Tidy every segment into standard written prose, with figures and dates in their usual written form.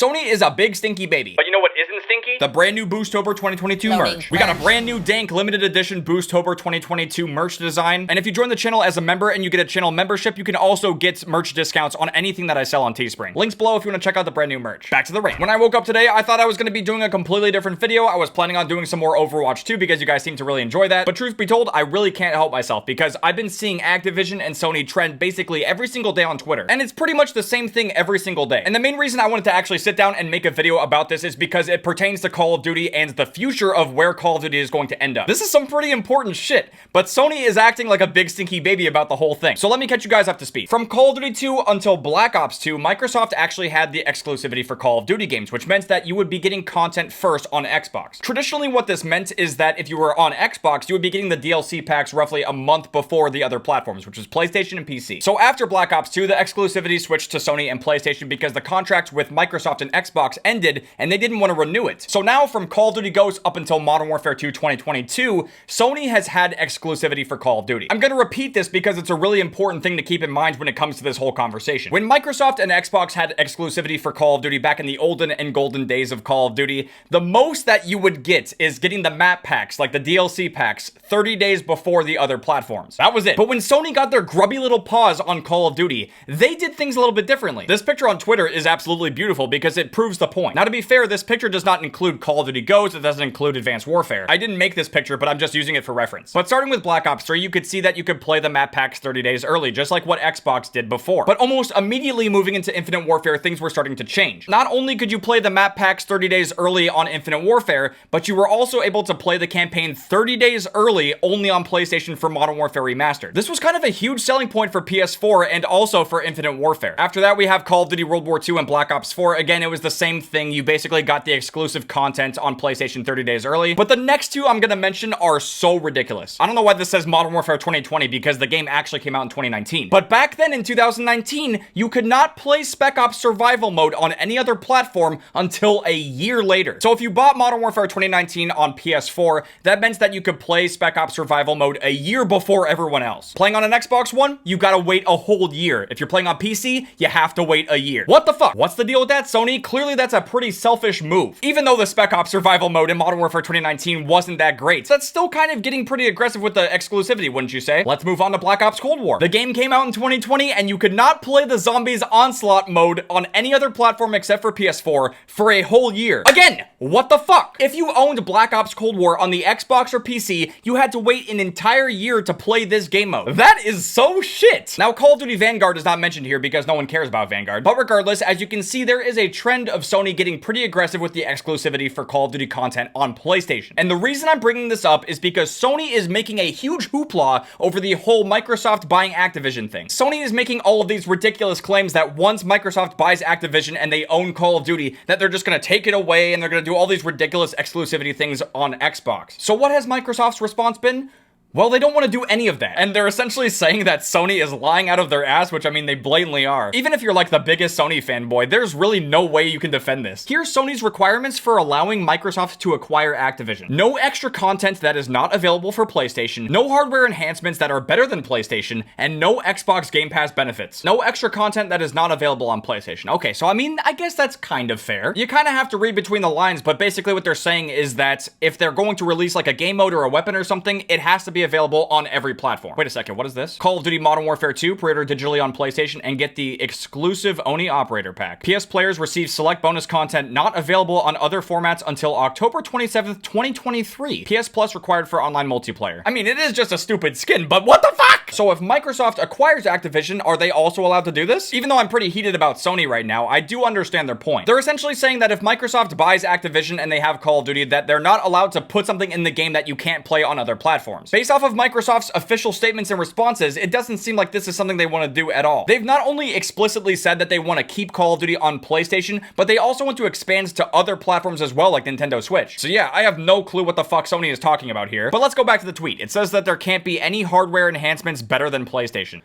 Sony is a big stinky baby. But you know what isn't stinky? The brand new Boostober 2022 merch. We got a brand new dank limited edition Boostober 2022 merch design. And if you join the channel as a member and you get a channel membership, you can also get merch discounts on anything that I sell on Teespring. Links below if you want to check out the brand new merch. Back to the rain. When I woke up today, I thought I was going to be doing a completely different video. I was planning on doing some more Overwatch 2 because you guys seem to really enjoy that. But truth be told, I really can't help myself because I've been seeing Activision and Sony trend basically every single day on Twitter. And it's pretty much the same thing every single day. And the main reason I wanted to actually sit down and make a video about this is because it pertains to Call of Duty and the future of where Call of Duty is going to end up. This is some pretty important shit, but Sony is acting like a big stinky baby about the whole thing. So let me catch you guys up to speed. From Call of Duty 2 until Black Ops 2, Microsoft actually had the exclusivity for Call of Duty games, which meant that you would be getting content first on Xbox. Traditionally, what this meant is that if you were on Xbox, you would be getting the DLC packs roughly a month before the other platforms, which was PlayStation and PC. So after Black Ops 2, the exclusivity switched to Sony and PlayStation because the contract with Microsoft and Xbox ended and they didn't want to renew it. So now from Call of Duty Ghosts up until Modern Warfare 2 2022, Sony has had exclusivity for Call of Duty. I'm going to repeat this because it's a really important thing to keep in mind when it comes to this whole conversation. When Microsoft and Xbox had exclusivity for Call of Duty back in the olden and golden days of Call of Duty, the most that you would get is getting the map packs, like the DLC packs, 30 days before the other platforms. That was it. But when Sony got their grubby little paws on Call of Duty, they did things a little bit differently. This picture on Twitter is absolutely beautiful because it proves the point. Now, to be fair, this picture does not include Call of Duty Ghosts, it doesn't include Advanced Warfare. I didn't make this picture, but I'm just using it for reference. But starting with Black Ops 3, you could see that you could play the map packs 30 days early, just like what Xbox did before. But almost immediately moving into Infinite Warfare, things were starting to change. Not only could you play the map packs 30 days early on Infinite Warfare, but you were also able to play the campaign 30 days early only on PlayStation for Modern Warfare Remastered. This was kind of a huge selling point for PS4 and also for Infinite Warfare. After that, we have Call of Duty World War II and Black Ops 4. Again, it was the same thing. You basically got the exclusive content on PlayStation 30 days early. But the next two I'm gonna mention are so ridiculous. I don't know why this says Modern Warfare 2020 because the game actually came out in 2019. But back then in 2019, you could not play Spec Ops Survival Mode on any other platform until a year later. So if you bought Modern Warfare 2019 on PS4, that meant that you could play Spec Ops Survival Mode a year before everyone else. Playing on an Xbox One, you gotta wait a whole year. If you're playing on PC, you have to wait a year. What the fuck? What's the deal with that, Sony? Clearly that's a pretty selfish move. Even though the Spec Ops Survival Mode in Modern Warfare 2019 wasn't that great, so that's still kind of getting pretty aggressive with the exclusivity, wouldn't you say? Let's move on to Black Ops Cold War. The game came out in 2020 and you could not play the Zombies Onslaught mode on any other platform except for PS4 for a whole year. Again, what the fuck? If you owned Black Ops Cold War on the Xbox or PC, you had to wait an entire year to play this game mode. That is so shit. Now, Call of Duty Vanguard is not mentioned here because no one cares about Vanguard. But regardless, as you can see, there is a trend of Sony getting pretty aggressive with the exclusivity for Call of Duty content on PlayStation. And the reason I'm bringing this up is because Sony is making a huge hoopla over the whole Microsoft buying Activision thing. Sony is making all of these ridiculous claims that once Microsoft buys Activision and they own Call of Duty, that they're just gonna take it away and they're gonna do all these ridiculous exclusivity things on Xbox. So what has Microsoft's response been? Well, they don't want to do any of that. And they're essentially saying that Sony is lying out of their ass, which I mean, they blatantly are. Even if you're like the biggest Sony fanboy, there's really no way you can defend this. Here's Sony's requirements for allowing Microsoft to acquire Activision. No extra content that is not available for PlayStation, no hardware enhancements that are better than PlayStation, and no Xbox Game Pass benefits. No extra content that is not available on PlayStation. Okay, so I mean, I guess that's kind of fair. You kind of have to read between the lines, but basically what they're saying is that if they're going to release like a game mode or a weapon or something, it has to be available on every platform. Wait a second, what is this? Call of Duty Modern Warfare 2, pre-order digitally on PlayStation and get the exclusive Oni Operator Pack. PS players receive select bonus content not available on other formats until October 27th, 2023. PS Plus required for online multiplayer. I mean, it is just a stupid skin, but what the fuck? So if Microsoft acquires Activision, are they also allowed to do this? Even though I'm pretty heated about Sony right now, I do understand their point. They're essentially saying that if Microsoft buys Activision and they have Call of Duty, that they're not allowed to put something in the game that you can't play on other platforms. Based off of Microsoft's official statements and responses, it doesn't seem like this is something they want to do at all. They've not only explicitly said that they want to keep Call of Duty on PlayStation, but they also want to expand to other platforms as well, like Nintendo Switch. So yeah, I have no clue what the fuck Sony is talking about here. But let's go back to the tweet. It says that there can't be any hardware enhancements better than PlayStation.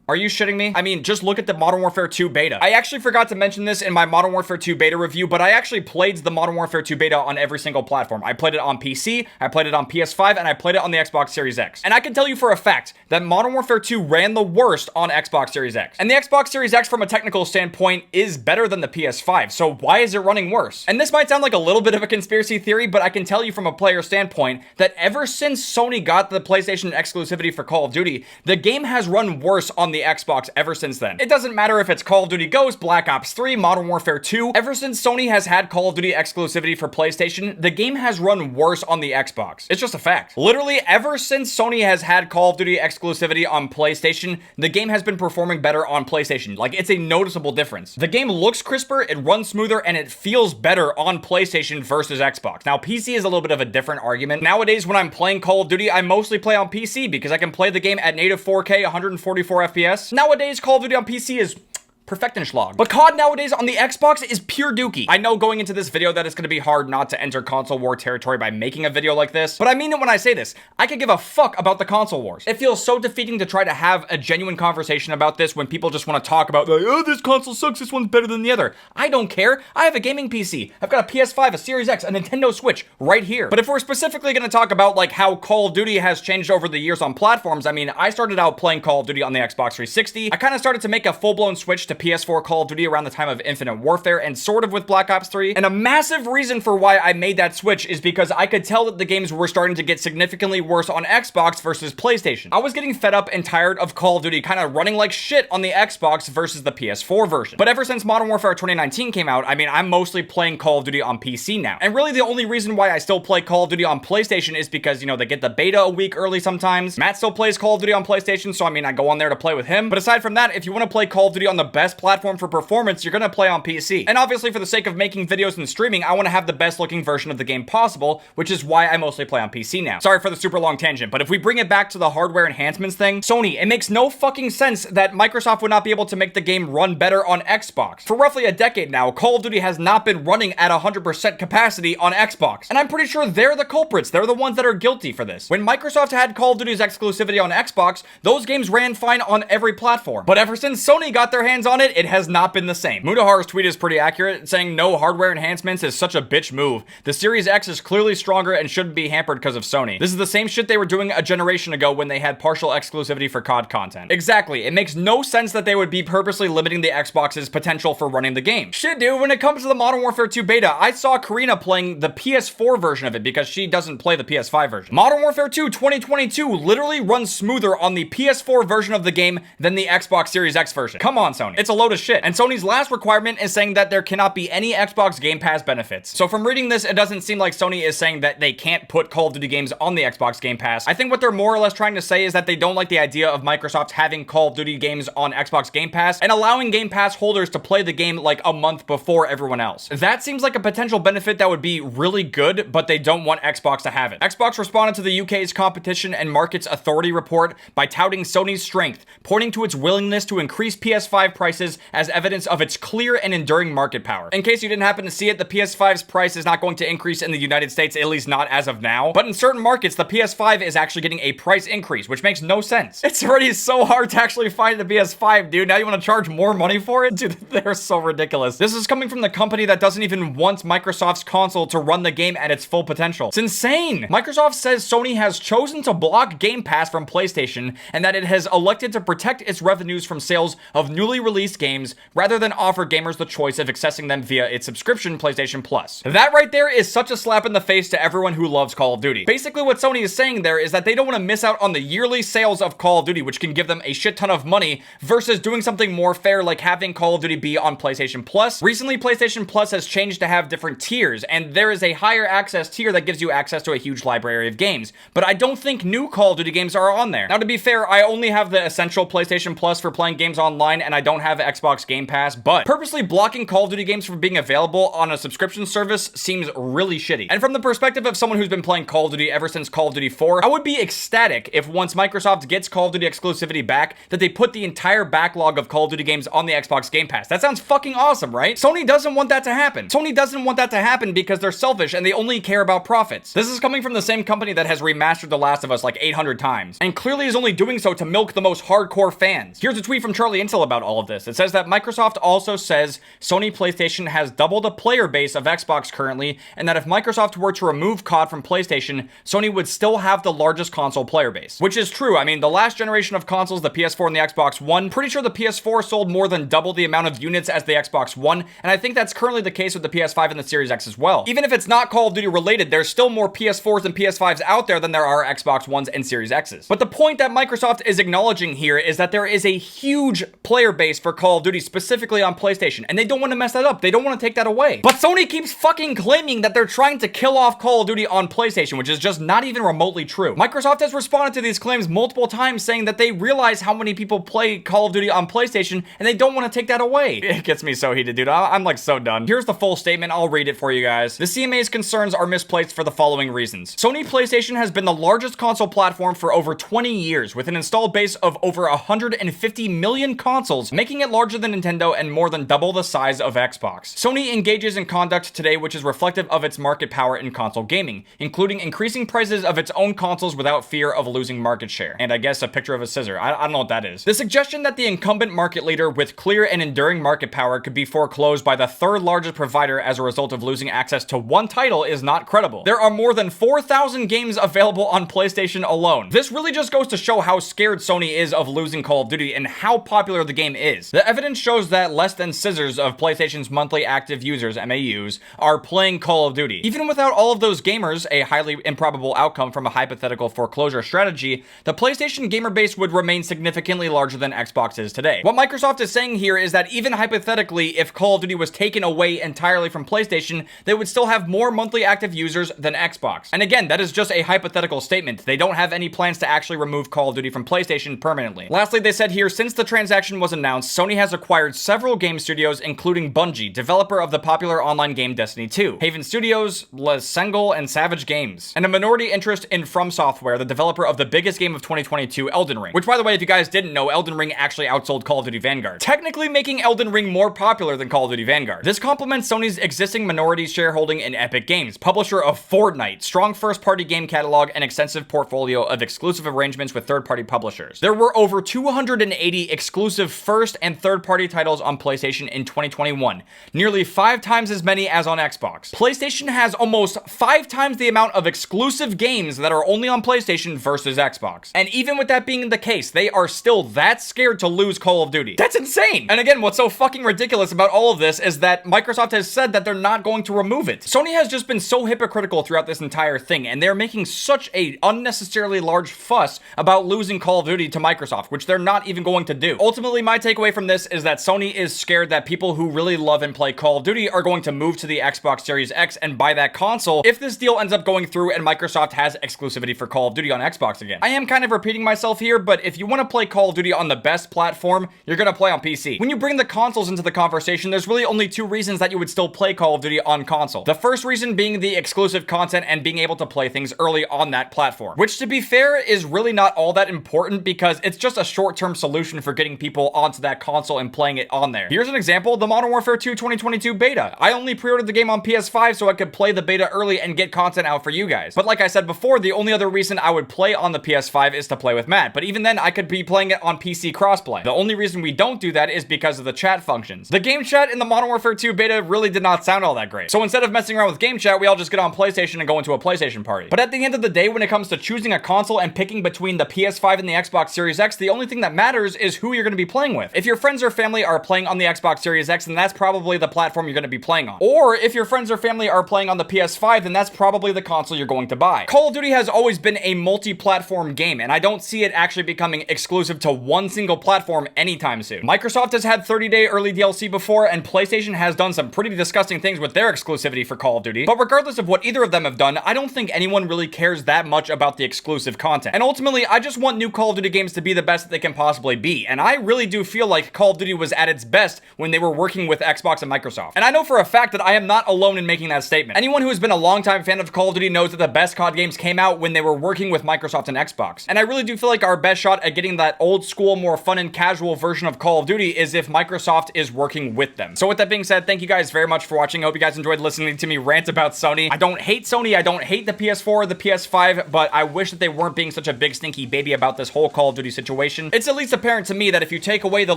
Are you shitting me? I mean, just look at the Modern Warfare 2 beta. I actually forgot to mention this in my Modern Warfare 2 beta review, but I actually played the Modern Warfare 2 beta on every single platform. I played it on PC, I played it on PS5, and I played it on the Xbox Series X. And I can tell you for a fact that Modern Warfare 2 ran the worst on Xbox Series X. And the Xbox Series X, from a technical standpoint, is better than the PS5, so why is it running worse? And this might sound like a little bit of a conspiracy theory, but I can tell you from a player standpoint that ever since Sony got the PlayStation exclusivity for Call of Duty, the game has run worse on the Xbox ever since then. It doesn't matter if it's Call of Duty Ghosts, Black Ops 3, Modern Warfare 2. Ever since Sony has had Call of Duty exclusivity for PlayStation, the game has run worse on the Xbox. It's just a fact. Literally, ever since Sony has had Call of Duty exclusivity on PlayStation, the game has been performing better on PlayStation. Like, it's a noticeable difference. The game looks crisper, it runs smoother, and it feels better on PlayStation versus Xbox. Now, PC is a little bit of a different argument. Nowadays, when I'm playing Call of Duty, I mostly play on PC because I can play the game at native 4K, 144 FPS. Nowadays, Call of Duty on PC is Perfectenschlag. But COD nowadays on the Xbox is pure dookie. I know going into this video that it's going to be hard not to enter console war territory by making a video like this, but I mean it when I say this. I could give a fuck about the console wars. It feels so defeating to try to have a genuine conversation about this when people just want to talk about, like, oh, this console sucks, this one's better than the other. I don't care. I have a gaming PC. I've got a PS5, a Series X, a Nintendo Switch right here. But if we're specifically going to talk about like how Call of Duty has changed over the years on platforms, I mean, I started out playing Call of Duty on the Xbox 360. I kind of started to make a full-blown switch to PS4 Call of Duty around the time of Infinite Warfare and sort of with Black Ops 3. And a massive reason for why I made that switch is because I could tell that the games were starting to get significantly worse on Xbox versus PlayStation. I was getting fed up and tired of Call of Duty kind of running like shit on the Xbox versus the PS4 version. But ever since Modern Warfare 2019 came out, I mean, I'm mostly playing Call of Duty on PC now. And really the only reason why I still play Call of Duty on PlayStation is because, you know, they get the beta a week early sometimes. Matt still plays Call of Duty on PlayStation, so I mean, I go on there to play with him. But aside from that, if you want to play Call of Duty on the best platform for performance, you're gonna play on PC. And obviously for the sake of making videos and streaming, I want to have the best looking version of the game possible, which is why I mostly play on PC now. Sorry for the super long tangent, but if we bring it back to the hardware enhancements thing, Sony, it makes no fucking sense that Microsoft would not be able to make the game run better on Xbox. For roughly a decade now, Call of Duty has not been running at 100% capacity on Xbox. And I'm pretty sure they're the culprits. They're the ones that are guilty for this. When Microsoft had Call of Duty's exclusivity on Xbox, those games ran fine on every platform. But ever since Sony got their hands on it, it has not been the same. Mudahar's tweet is pretty accurate, saying no hardware enhancements is such a bitch move. The Series X is clearly stronger and shouldn't be hampered because of Sony. This is the same shit they were doing a generation ago when they had partial exclusivity for COD content. Exactly. It makes no sense that they would be purposely limiting the Xbox's potential for running the game. Shit, dude, when it comes to the Modern Warfare 2 beta, I saw Karina playing the PS4 version of it because she doesn't play the PS5 version. Modern Warfare 2 2022 literally runs smoother on the PS4 version of the game than the Xbox Series X version. Come on, Sony. It's a load of shit. And Sony's last requirement is saying that there cannot be any Xbox Game Pass benefits. So from reading this, it doesn't seem like Sony is saying that they can't put Call of Duty games on the Xbox Game Pass. I think what they're more or less trying to say is that they don't like the idea of Microsoft having Call of Duty games on Xbox Game Pass and allowing Game Pass holders to play the game like a month before everyone else. That seems like a potential benefit that would be really good, but they don't want Xbox to have it. Xbox responded to the UK's Competition and Markets Authority report by touting Sony's strength, pointing to its willingness to increase PS5 prices as evidence of its clear and enduring market power. In case you didn't happen to see it, the PS5's price is not going to increase in the United States, at least not as of now. But in certain markets, the PS5 is actually getting a price increase, which makes no sense. It's already so hard to actually find the PS5, dude. Now you want to charge more money for it? Dude, they're so ridiculous. This is coming from the company that doesn't even want Microsoft's console to run the game at its full potential. It's insane. Microsoft says Sony has chosen to block Game Pass from PlayStation and that it has elected to protect its revenues from sales of newly released games rather than offer gamers the choice of accessing them via its subscription PlayStation Plus. That right there is such a slap in the face to everyone who loves Call of Duty. Basically what Sony is saying there is that they don't want to miss out on the yearly sales of Call of Duty, which can give them a shit ton of money, versus doing something more fair like having Call of Duty be on PlayStation Plus. Recently, PlayStation Plus has changed to have different tiers, and there is a higher access tier that gives you access to a huge library of games, but I don't think new Call of Duty games are on there. Now, to be fair, I only have the essential PlayStation Plus for playing games online, and I don't have have Xbox Game Pass, but purposely blocking Call of Duty games from being available on a subscription service seems really shitty. And from the perspective of someone who's been playing Call of Duty ever since Call of Duty 4, I would be ecstatic if once Microsoft gets Call of Duty exclusivity back, that they put the entire backlog of Call of Duty games on the Xbox Game Pass. That sounds fucking awesome, right? Sony doesn't want that to happen. Sony doesn't want that to happen because they're selfish and they only care about profits. This is coming from the same company that has remastered The Last of Us like 800 times, and clearly is only doing so to milk the most hardcore fans. Here's a tweet from Charlie Intel about all of this. It says that Microsoft also says Sony PlayStation has double the player base of Xbox currently, and that if Microsoft were to remove COD from PlayStation, Sony would still have the largest console player base. Which is true. I mean, the last generation of consoles, the PS4 and the Xbox One, pretty sure the PS4 sold more than double the amount of units as the Xbox One, and I think that's currently the case with the PS5 and the Series X as well. Even if it's not Call of Duty related, there's still more PS4s and PS5s out there than there are Xbox Ones and Series X's. But the point that Microsoft is acknowledging here is that there is a huge player base for Call of Duty specifically on PlayStation, and they don't want to mess that up. They don't want to take that away. But Sony keeps fucking claiming that they're trying to kill off Call of Duty on PlayStation, which is just not even remotely true. Microsoft has responded to these claims multiple times, saying that they realize how many people play Call of Duty on PlayStation, and they don't want to take that away. It gets me so heated, dude. I'm like so done. Here's the full statement. I'll read it for you guys. The CMA's concerns are misplaced for the following reasons. Sony PlayStation has been the largest console platform for over 20 years, with an installed base of over 150 million consoles, making it larger than Nintendo and more than double the size of Xbox. Sony engages in conduct today which is reflective of its market power in console gaming, including increasing prices of its own consoles without fear of losing market share. And I guess a picture of a scissor. I don't know what that is. The suggestion that the incumbent market leader with clear and enduring market power could be foreclosed by the third largest provider as a result of losing access to one title is not credible. There are more than 4,000 games available on PlayStation alone. This really just goes to show how scared Sony is of losing Call of Duty and how popular the game is. The evidence shows that less than scissors of PlayStation's monthly active users, MAUs, are playing Call of Duty. Even without all of those gamers, a highly improbable outcome from a hypothetical foreclosure strategy, the PlayStation gamer base would remain significantly larger than Xbox is today. What Microsoft is saying here is that even hypothetically, if Call of Duty was taken away entirely from PlayStation, they would still have more monthly active users than Xbox. And again, that is just a hypothetical statement. They don't have any plans to actually remove Call of Duty from PlayStation permanently. Lastly, they said here, since the transaction was announced, Sony has acquired several game studios, including Bungie, developer of the popular online game Destiny 2, Haven Studios, Les Sengel, and Savage Games, and a minority interest in From Software, the developer of the biggest game of 2022, Elden Ring. Which, by the way, if you guys didn't know, Elden Ring actually outsold Call of Duty Vanguard, technically making Elden Ring more popular than Call of Duty Vanguard. This complements Sony's existing minority shareholding in Epic Games, publisher of Fortnite, strong first-party game catalog, and extensive portfolio of exclusive arrangements with third-party publishers. There were over 280 exclusive first and third-party titles on PlayStation in 2021, nearly 5 times as many as on Xbox. PlayStation has almost 5 times the amount of exclusive games that are only on PlayStation versus Xbox. And even with that being the case, they are still that scared to lose Call of Duty. That's insane! And again, what's so fucking ridiculous about all of this is that Microsoft has said that they're not going to remove it. Sony has just been so hypocritical throughout this entire thing, and they're making such a unnecessarily large fuss about losing Call of Duty to Microsoft, which they're not even going to do. Ultimately, my takeaway from this is that Sony is scared that people who really love and play Call of Duty are going to move to the Xbox Series X and buy that console if this deal ends up going through and Microsoft has exclusivity for Call of Duty on Xbox again. I am kind of repeating myself here, but if you want to play Call of Duty on the best platform, you're gonna play on PC. When you bring the consoles into the conversation, there's really only 2 reasons that you would still play Call of Duty on console. The first reason being the exclusive content and being able to play things early on that platform, which to be fair is really not all that important because it's just a short-term solution for getting people onto that console and playing it on there. Here's an example, the Modern Warfare 2 2022 beta. I only pre-ordered the game on PS5 so I could play the beta early and get content out for you guys. But like I said before, the only other reason I would play on the PS5 is to play with Matt. But even then, I could be playing it on PC crossplay. The only reason we don't do that is because of the chat functions. The game chat in the Modern Warfare 2 beta really did not sound all that great. So instead of messing around with game chat, we all just get on PlayStation and go into a PlayStation party. But at the end of the day, when it comes to choosing a console and picking between the PS5 and the Xbox Series X, the only thing that matters is who you're going to be playing with. If your friends or family are playing on the Xbox Series X, then that's probably the platform you're going to be playing on. Or if your friends or family are playing on the PS5, then that's probably the console you're going to buy. Call of Duty has always been a multi-platform game, and I don't see it actually becoming exclusive to one single platform anytime soon. Microsoft has had 30-day early DLC before, and PlayStation has done some pretty disgusting things with their exclusivity for Call of Duty. But regardless of what either of them have done, I don't think anyone really cares that much about the exclusive content. And ultimately, I just want new Call of Duty games to be the best that they can possibly be. And I really do feel like like Call of Duty was at its best when they were working with Xbox and Microsoft. And I know for a fact that I am not alone in making that statement. Anyone who has been a longtime fan of Call of Duty knows that the best COD games came out when they were working with Microsoft and Xbox. And I really do feel like our best shot at getting that old school, more fun and casual version of Call of Duty is if Microsoft is working with them. So with that being said, thank you guys very much for watching. I hope you guys enjoyed listening to me rant about Sony. I don't hate Sony. I don't hate the PS4 or the PS5, but I wish that they weren't being such a big stinky baby about this whole Call of Duty situation. It's at least apparent to me that if you take away the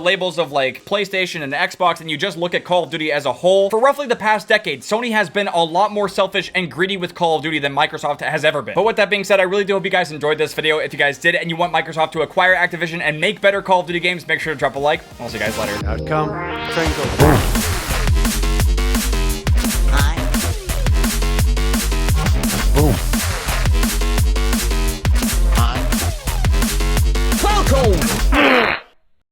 labels of like PlayStation and Xbox and you just look at Call of Duty as a whole, for roughly the past decade, Sony has been a lot more selfish and greedy with Call of Duty than Microsoft has ever been. But with that being said, I really do hope you guys enjoyed this video. If you guys did and you want Microsoft to acquire Activision and make better Call of Duty games, make sure to drop a like. I'll see you guys later. Outcome, train goes.